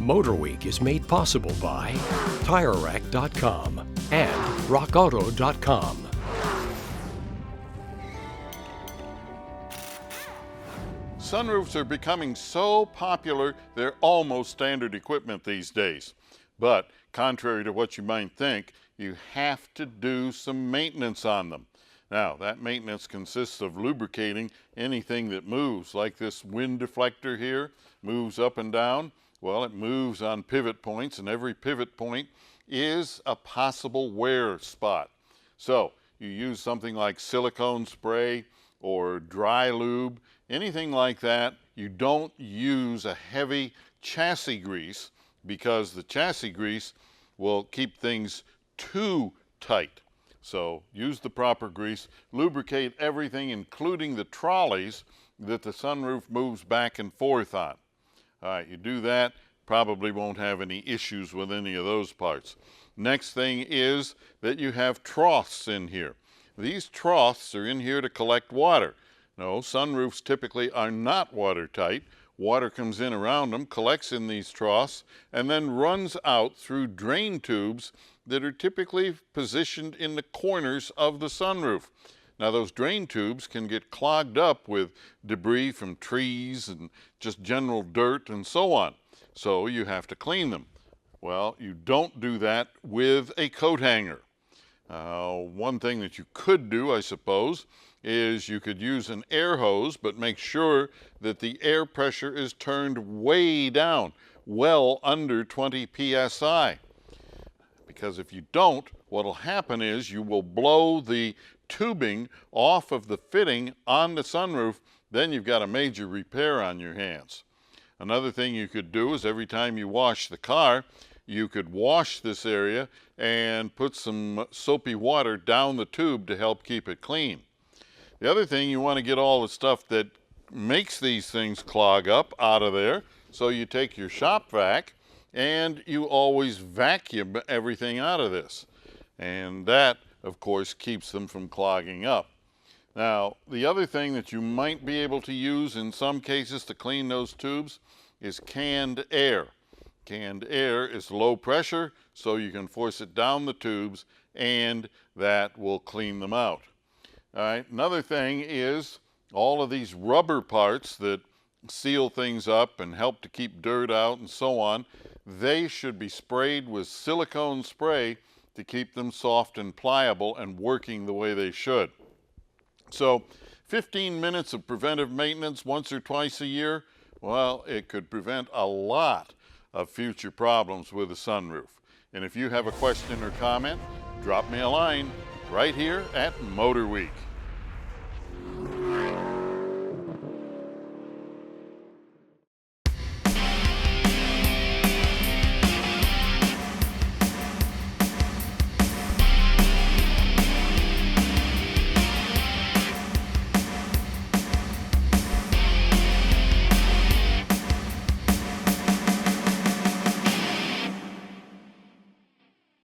MotorWeek is made possible by TireRack.com and RockAuto.com. Sunroofs are becoming so popular, they're almost standard equipment these days. But contrary to what you might think, you have to do some maintenance on them. Now, that maintenance consists of lubricating anything that moves, like this wind deflector here, moves up and down. Well, it moves on pivot points, and every pivot point is a possible wear spot. So, you use something like silicone spray or dry lube, anything like that. You don't use a heavy chassis grease because the chassis grease will keep things too tight. So use the proper grease, lubricate everything, including the trolleys that the sunroof moves back and forth on. All right, you do that, probably won't have any issues with any of those parts. Next thing is that you have troughs in here. These troughs are in here to collect water. No, sunroofs typically are not watertight. Water comes in around them, collects in these troughs, and then runs out through drain tubes that are typically positioned in the corners of the sunroof. Now, those drain tubes can get clogged up with debris from trees and just general dirt and so on. So you have to clean them. Well, you don't do that with a coat hanger. One thing that you could do, I suppose, is you could use an air hose, but make sure that the air pressure is turned way down, well under 20 psi. Because if you don't, what'll happen is you will blow the tubing off of the fitting on the sunroof, then you've got a major repair on your hands. Another thing you could do is every time you wash the car, you could wash this area and put some soapy water down the tube to help keep it clean. The other thing, you want to get all the stuff that makes these things clog up out of there. So you take your shop vac and you always vacuum everything out of this. And that, of course, keeps them from clogging up. Now, the other thing that you might be able to use in some cases to clean those tubes is canned air. Canned air is low pressure, so you can force it down the tubes and that will clean them out. All right, another thing is all of these rubber parts that seal things up and help to keep dirt out and so on, they should be sprayed with silicone spray to keep them soft and pliable and working the way they should. So 15 minutes of preventive maintenance once or twice a year, well, it could prevent a lot of future problems with a sunroof. And if you have a question or comment, drop me a line right here at MotorWeek.